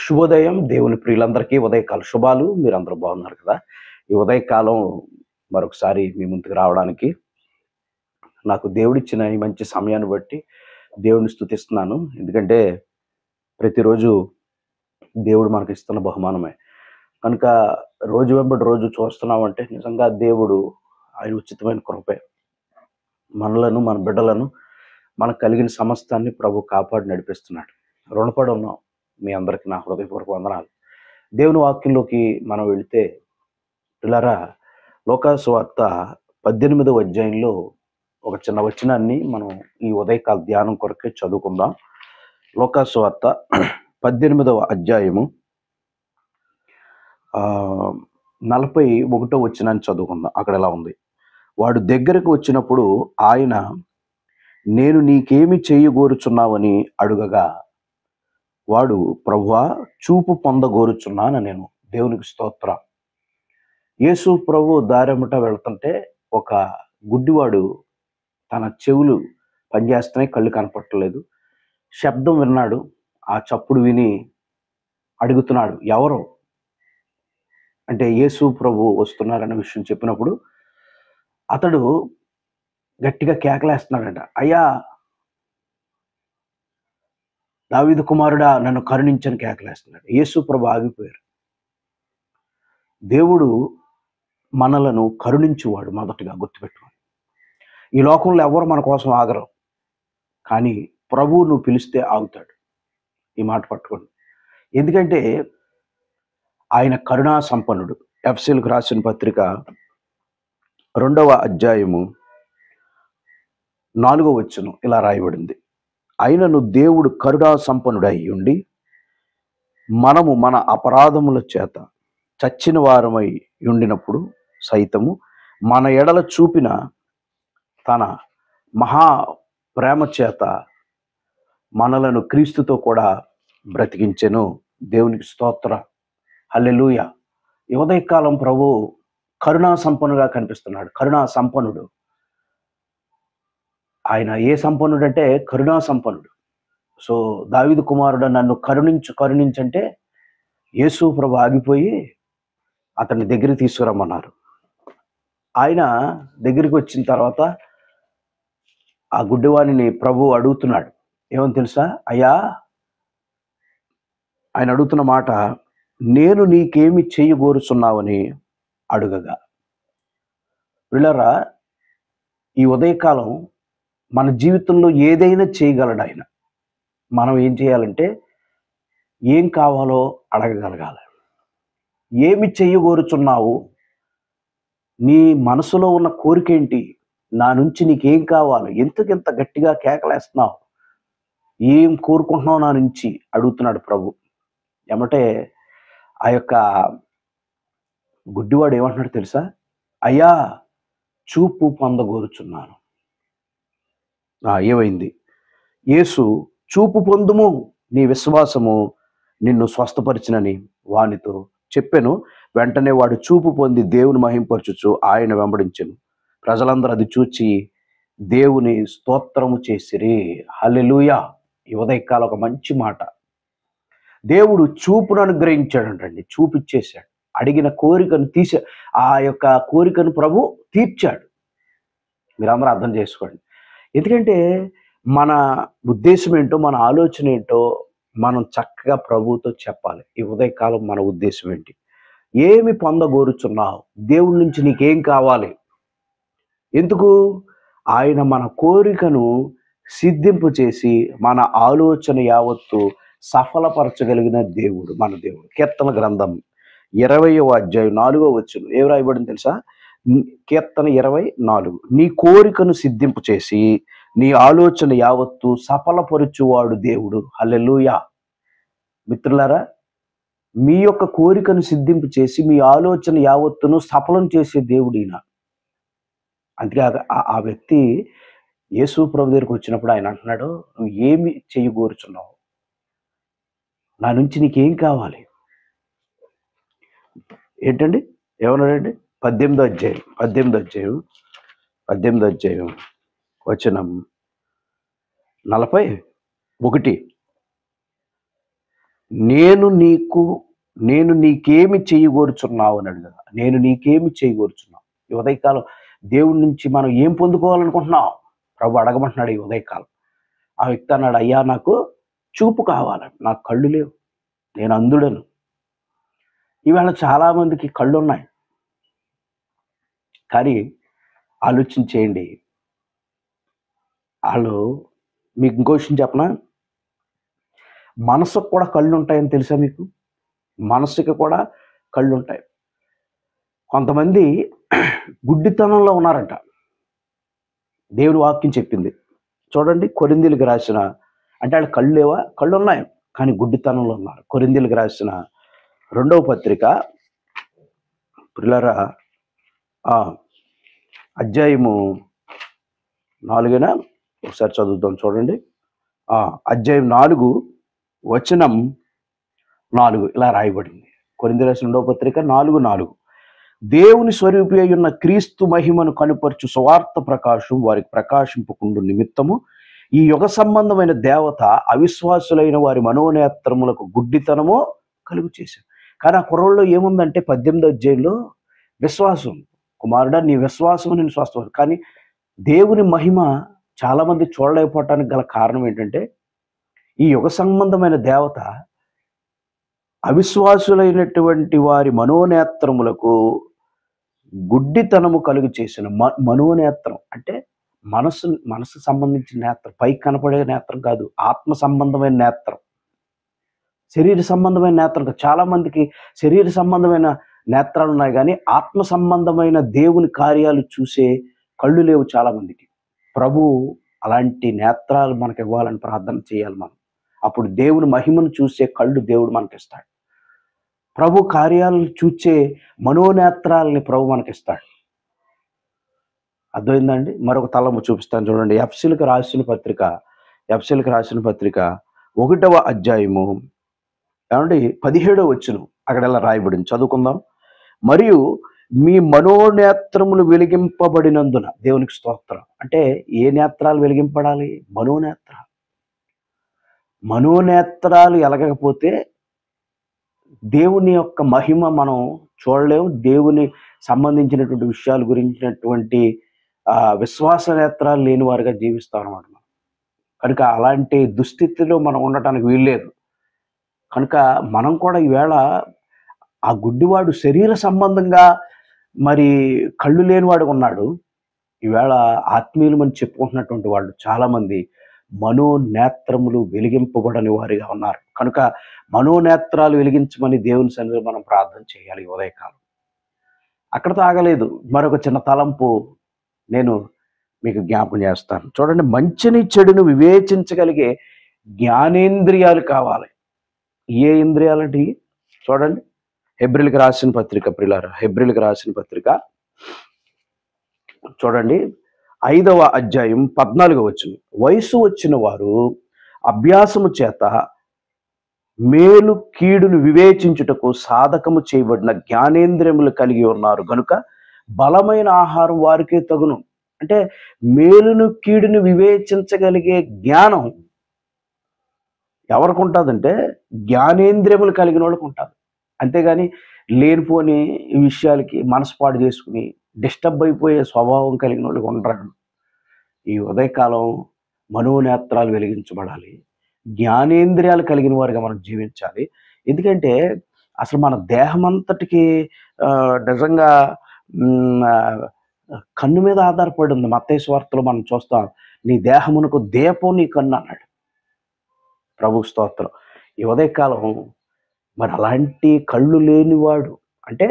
శుభోదయం దేవుని ప్రియులందరికీ ఉదయకాల శుభాలు. మీరందరూ బాగున్నారు కదా! ఈ ఉదయకాలం మరొకసారి మీ ముందుకు రావడానికి నాకు దేవుడిచ్చిన ఈ మంచి సమయాన్ని బట్టి దేవుడిని స్తుతిస్తున్నాను. ఎందుకంటే ప్రతిరోజు దేవుడు మనకిస్తున్న బహుమానమే. కనుక రోజు వెంబడి రోజు చూస్తున్నామంటే నిజంగా దేవుడు ఆయన ఉచితమైన కృపే. మనలను, మన బిడ్డలను, మనకు కలిగిన సమస్తాన్ని ప్రభు కాపాడి నడిపిస్తున్నాడు. రుణపడి ఉన్నాం. మీ అందరికీ నా హృదయపూర్వక వందనాలు. దేవుని వాక్యంలోకి మనం వెళితే పిల్లరా, లోకాసు సువార్త 18వ అధ్యాయంలో ఒక చిన్న వచనాన్ని మనం ఈ ఉదయకాల ధ్యానం కొరకే చదువుకుందాం. లోకాసు సువార్త 18వ అధ్యాయము 41వ వచనాన్ని చదువుకుందాం. అక్కడ ఎలా ఉంది? వాడు దగ్గరకు వచ్చినప్పుడు ఆయన, నేను నీకేమి చేయగోరుచున్నావని అడుగగా వాడు, ప్రభువా, చూపు పొందగోరుచున్నాను నేను. దేవునికి స్తోత్రం. యేసు ప్రభు దారెమ్మట వెళ్తుంటే ఒక గుడ్డివాడు తన చెవులు పనిచేస్తున్నాయి, కళ్ళు కనపడట్లేదు. శబ్దం విన్నాడు. ఆ చప్పుడు విని అడుగుతున్నాడు, ఎవరు అంటే యేసు ప్రభు వస్తున్నారన్న విషయం చెప్పినప్పుడు అతడు గట్టిగా కేకలేస్తున్నాడంట, అయ్యా దావీదు కుమారుడా, నన్ను కరుణించని కేకలేస్తున్నాడు. యేసు ప్రభు ఆగిపోయారు. దేవుడు మనలను కరుణించువాడు. మొదటగా గుర్తుపెట్టుకోండి. ఈ లోకంలో ఎవరు మన కోసం ఆగరు, కానీ ప్రభువు నువ్వు పిలిస్తే ఆగుతాడు. ఈ మాట పట్టుకోండి. ఎందుకంటే ఆయన కరుణా సంపన్నుడు. ఎఫెసీయులకు రాసిన పత్రిక 2వ అధ్యాయము 4వ వచనం ఇలా రాయబడింది, అయినను దేవుడు కరుణా సంపన్నుడై ఉండి మనము మన అపరాధముల చేత చచ్చిన వారమై ఉండినప్పుడు సైతము మన ఎడల చూపిన తన మహా ప్రేమ చేత మనలను క్రీస్తుతో కూడా బ్రతికించెను. దేవునికి స్తోత్ర. హల్లెలూయా. ఈ ఉదయకాలం ప్రభు కరుణా సంపన్నుగా కనిపిస్తున్నాడు. కరుణా సంపన్నుడు. ఆయన ఏ సంపన్నుడు అంటే కరుణా సంపన్నుడు. సో దావీదు కుమారుడు నన్ను కరుణించంటే యేసు ప్రభు ఆగిపోయి అతన్ని దగ్గరికి తీసుకురమ్మన్నారు. ఆయన దగ్గరికి వచ్చిన తర్వాత ఆ గుడ్డివాణిని ప్రభు అడుగుతున్నాడు, ఏమని తెలుసా? అయ్యా, ఆయన అడుగుతున్న మాట, నేను నీకేమి చేయగోరుచున్నావని అడుగగా. పిల్లరా, ఈ ఉదయకాలం మన జీవితంలో ఏదైనా చేయగలడు ఆయన. మనం ఏం చేయాలంటే ఏం కావాలో అడగగలగాలి. ఏమి చేయగోరుచున్నావు? నీ మనసులో ఉన్న కోరిక ఏంటి? నా నుంచి నీకేం కావాలి? ఎందుకింత గట్టిగా కేకలేస్తున్నావు? ఏం కోరుకుంటున్నావు నా నుంచి అడుగుతున్నాడు ప్రభు. ఏమంటే ఆ యొక్క గుడ్డివాడు ఏమంటున్నాడు తెలుసా? అయ్యా, చూపు పొందగోరుచున్నాను. ఏమైంది? యేసు, చూపు పొందుము, నీ విశ్వాసము నిన్ను స్వస్థపరిచినని వానితో చెప్పెను. వెంటనే వాడు చూపు పొంది దేవుని మహింపరచుచు ఆయన వెంబడించెను. ప్రజలందరూ అది చూచి దేవుని స్తోత్రము చేసిరి. హల్లెలూయా. ఈ ఉదయకాలం ఒక మంచి మాట. దేవుడు చూపును అనుగ్రహించాడంటండి. చూపిచ్చేశాడు. అడిగిన కోరికను ఆ యొక్క కోరికను ప్రభు తీర్చాడు. మీరందరూ అర్థం చేసుకోండి. ఎందుకంటే మన ఉద్దేశం ఏంటో, మన ఆలోచన ఏంటో మనం చక్కగా ప్రభువుతో చెప్పాలి. ఈ ఉదయకాలం మన ఉద్దేశం ఏంటి? ఏమి పొందగోరుచున్నావు? దేవుడి నుంచి నీకేం కావాలి? ఎందుకు? ఆయన మన కోరికను సిద్ధింపు చేసి మన ఆలోచన యావత్తు సఫలపరచగలిగిన దేవుడు మన దేవుడు. కీర్తన గ్రంథం 20వ అధ్యాయం 4వ వచనం ఏం రాయబడింది తెలుసా? కీర్తన 24, నీ కోరికను సిద్ధింపు చేసి నీ ఆలోచన యావత్తు సఫలపరచువాడు దేవుడు. హల్లెలూయా. మిత్రులారా, మీ యొక్క కోరికను సిద్ధింపు చేసి మీ ఆలోచన యావత్తును సఫలం చేసే దేవుడు ఈయన. అందుకే ఆ వ్యక్తి యేసు ప్రభు దగ్గరికి వచ్చినప్పుడు ఆయన అంటున్నాడు, నువ్వు ఏమి చేయగోరుచున్నావు? నా నుంచి నీకేం కావాలి? ఏంటండి? ఏమన్నాడండి? 18వ అధ్యాయం వచనం 41. నేను నీకు నేను నీకేమి చేయగోరుచున్నావు అని అడుగు. నేను నీకేమి చేయగోరుచున్నావు? ఈ ఉదయకాలం దేవుడి నుంచి మనం ఏం పొందుకోవాలనుకుంటున్నాం? ప్రభు అడగమంటున్నాడు ఈ ఉదయకాలం. ఆ వ్యక్తి అన్నాడు, అయ్యా నాకు చూపు కావాలి, నాకు కళ్ళు లేవు, నేను అంధుడను. ఈవేళ చాలా మందికి కళ్ళున్నాయి. కానీ ఆలోచించేయండి, ఆళ్ళు మీకు ఇంకో విషయం చెప్పనా? మనసుకు కూడా కళ్ళుంటాయని తెలుసా మీకు? మనసుకి కూడా కళ్ళుంటాయి. కొంతమంది గుడ్డితనంలో ఉన్నారంట. దేవుని వాక్యం చెప్పింది. చూడండి, కొరింథీయులకు రాసిన, అంటే ఆళ్ళకి కళ్ళు లేవా? కళ్ళున్నాయి. కానీ గుడ్డితనంలో ఉన్నారు. కొరింథీయులకు రాసిన 2వ పత్రిక ప్రియులారా, అధ్యాయము 4 ఒకసారి చదువుదాం చూడండి. అధ్యాయం 4 వచనం 4 ఇలా రాయబడింది. కొరింథీయులకు రాసిన 2వ పత్రిక 4:4. దేవుని స్వరూపి అయి ఉన్న క్రీస్తు మహిమను కనుపరచు సువార్త ప్రకాశం వారికి ప్రకాశింపకుండు నిమిత్తము ఈ యుగ సంబంధమైన దేవత అవిశ్వాసులైన వారి మనోనేత్రములకు గుడ్డితనము కలుగు చేశారు. కానీ ఆ కుర్రోళ్ళలో ఏముందంటే 18వ అధ్యాయంలో విశ్వాసం. కుమారుడా, నీ విశ్వాసం నేను స్వస్థపడు. కానీ దేవుని మహిమ చాలామంది చూడలేకపోవటానికి గల కారణం ఏంటంటే, ఈ యుగ సంబంధమైన దేవత అవిశ్వాసులైనటువంటి వారి మనోనేత్రములకు గుడ్డితనము కలుగు చేసిన. మనోనేత్రం అంటే మనసు సంబంధించిన నేత్రం, పైకి కనపడే నేత్రం కాదు, ఆత్మ సంబంధమైన నేత్రం, శరీర సంబంధమైన నేత్రం కాదు. చాలా మందికి శరీర సంబంధమైన నేత్రాలు ఉన్నాయి, కానీ ఆత్మ సంబంధమైన దేవుని కార్యాలు చూసే కళ్ళు లేవు చాలా మందికి. ప్రభు అలాంటి నేత్రాలు మనకు ఇవ్వాలని ప్రార్థన చేయాలి మనం. అప్పుడు దేవుని మహిమను చూసే కళ్ళు దేవుడు మనకిస్తాడు. ప్రభు కార్యాలను చూచే మనోనేత్రాలని ప్రభు మనకిస్తాడు. అర్థమైందండి? మరొక తలము చూపిస్తాను చూడండి. ఎఫ్సీలకు రాసిన పత్రిక 1వ అధ్యాయము 17వ వచనం అక్కడ ఎలా రాయబడింది చదువుకుందాం. మరియు మీ మనోనేత్రములు వెలిగింపబడినందున, దేవునికి స్తోత్రం. అంటే ఏ నేత్రాలు వెలిగింపడాలి? మనోనేత్రాలు ఎలగకపోతే దేవుని యొక్క మహిమ మనం చూడలేము. దేవుని సంబంధించినటువంటి విషయాల గురించినటువంటి విశ్వాస నేత్రాలు లేని వారిగా జీవిస్తాం అన్నమాట. కనుక అలాంటి దుస్థితిలో మనం ఉండటానికి వీల్లేదు. కనుక మనం కూడా ఈవేళ ఆ గుడ్డివాడు శరీర సంబంధంగా మరి కళ్ళు లేనివాడు ఉన్నాడు. ఈవేళ ఆత్మీయులమని చెప్పుకుంటున్నటువంటి వాళ్ళు చాలామంది మనోనేత్రములు వెలిగింపబడని వారిగా ఉన్నారు. కనుక మనోనేత్రాలు వెలిగించమని దేవుని సన్నిధిలో మనం ప్రార్థన చేయాలి ఈ ఉదయకాలం. అక్కడతో ఆగలేదు, మరొక చిన్న తలంపు నేను మీకు జ్ఞాపకం చేస్తాను. చూడండి, మంచిని చెడును వివేచించగలిగే జ్ఞానేంద్రియాలు కావాలి. ఏ ఇంద్రియాలంటే చూడండి, హెబ్రీయులకు రాసిన పత్రిక, ప్రియులారా, హెబ్రీయులకు రాసిన పత్రిక చూడండి, 5వ అధ్యాయం 14వ వచనం. వయసు వచ్చిన వారు అభ్యాసము చేత మేలు కీడును వివేచించుటకు సాధకము చేయబడిన జ్ఞానేంద్రియములు కలిగి ఉన్నారు గనుక బలమైన ఆహారం వారికే తగును. అంటే మేలును కీడును వివేచించగలిగే జ్ఞానం ఎవరికి ఉంటుందంటే జ్ఞానేంద్రియములు కలిగిన వాళ్ళకి ఉంటుంది. అంతేగాని లేనిపోని విషయాలకి మనసుపాటు చేసుకుని డిస్టర్బ్ అయిపోయే స్వభావం కలిగిన వాళ్ళకి ఉండరు. ఈ ఉదయకాలం మనోనేత్రాలు వెలిగించబడాలి, జ్ఞానేంద్రియాలు కలిగిన వారిగా మనం జీవించాలి. ఎందుకంటే అసలు మన దేహం అంతటికి నిజంగా కన్ను మీద ఆధారపడి ఉంది. మత్తయి సువార్తలో మనం చూస్తాం, నీ దేహమునకు దీపం నీ కన్ను అన్నాడు. ప్రభు స్తోత్రం. ఈ ఉదయకాలం మరి అలాంటి కళ్ళు లేనివాడు అంటే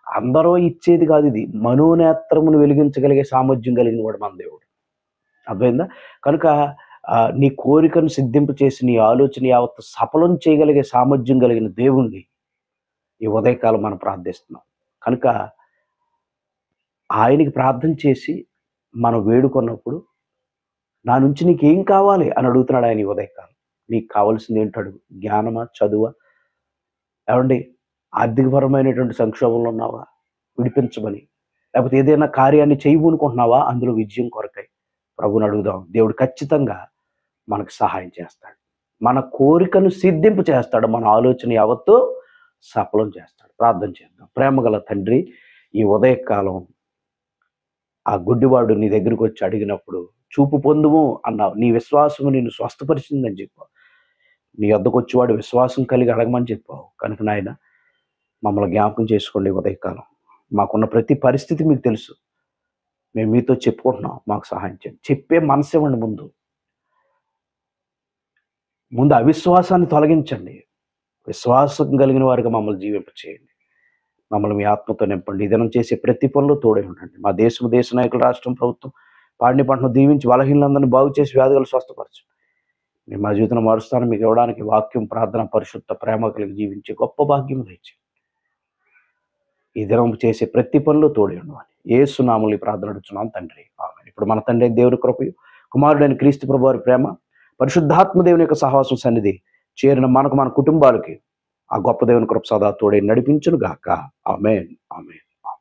అందరూ ఇచ్చేది కాదు, ఇది మనోనేత్రమును వెలిగించగలిగే సామర్థ్యం కలిగిన వాడు మన దేవుడు. అర్థమైందా? కనుక నీ కోరికను సిద్ధింపు చేసి నీ ఆలోచన యావత్తు సఫలం చేయగలిగే సామర్థ్యం కలిగిన దేవుణ్ణి ఈ ఉదయకాలం మనం ప్రార్థిస్తున్నాం. కనుక ఆయనకి ప్రార్థన చేసి మనం వేడుకున్నప్పుడు, నా నుంచి నీకేం కావాలి అని అడుగుతున్నాడు ఆయన ఈ ఉదయకాలం. నీకు కావాల్సింది ఏంటో అడుగు. జ్ఞానమా, చదువా, ఏమండి ఆర్థికపరమైనటువంటి సంక్షోభంలో ఉన్నావా, విడిపించమని, లేకపోతే ఏదైనా కార్యాన్ని చేయబూనుకుంటున్నావా, అందులో విజయం కొరకై ప్రభుని అడుగుదాం. దేవుడు ఖచ్చితంగా మనకు సహాయం చేస్తాడు. మన కోరికను సిద్ధింపు చేస్తాడు. మన ఆలోచన యావత్తు సఫలం చేస్తాడు. ప్రార్థన చేద్దాం. ప్రేమగల తండ్రి, ఈ ఉదయకాలం ఆ గుడ్డివాడు నీ దగ్గరికి వచ్చి అడిగినప్పుడు చూపు పొందుము అన్నావు. నీ విశ్వాసము నిన్ను స్వస్థపరిచిందని చెప్పావు. నీ వద్దకు వచ్చేవాడు విశ్వాసం కలిగి అడగమని చెప్పావు. కనుక నాయన మమ్మల్ని జ్ఞాపకం చేసుకోండి. ఉదయకాలం మాకున్న ప్రతి పరిస్థితి మీకు తెలుసు. మేము మీతో చెప్పుకుంటున్నాం. మాకు సహాయం చేయండి. చెప్పే మనసు ఇవ్వండి. ముందు అవిశ్వాసాన్ని తొలగించండి. విశ్వాసం కలిగిన వారిగా మమ్మల్ని జీవింపచేయండి. మమ్మల్ని మీ ఆత్మతో నింపండి. ఈ దినం చేసే ప్రతి పనులు తోడై ఉండండి. మా దేశ నాయకులు, రాష్ట్రం, ప్రభుత్వం పాడిని పంటను దీవించి బలహీనందరినీ బాగు చేసి వ్యాధులు స్వస్థపరచండి. మేము మా జీవితం మారుస్తాను. మీకు ఇవ్వడానికి వాక్యం, ప్రార్థన, పరిశుద్ధ ప్రేమ కలిగి జీవించే గొప్ప భాగ్యం దయచేయండి. ఈ దినం చేసే ప్రతి పనులు తోడై ఉండవాలి. యేసు నామములో ఈ ప్రార్థన అడుగుతున్నాం తండ్రి. ఆమేన్. ఇప్పుడు మన తండ్రి దేవుని కృపయు, కుమారుడైన క్రీస్తు ప్రభువు వారి ప్రేమ, పరిశుద్ధాత్మ దేవుని యొక్క సహవాసం సన్నిధి చేరిన మనకు, మన కుటుంబాలకి ఆ గొప్ప దేవుని కృప సదా తోడై నడిపించును గాక. ఆమేన్. ఆమేన్.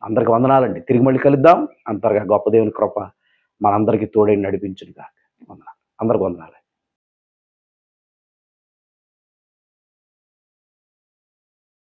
అందరికి వందనాలండి. తిరిగి మళ్ళీ కలుద్దాం. అంతగా గొప్ప దేవుని కృప మనందరికీ తోడై నడిపించును గాక. వందనాలు. అందరికి వందనాలు.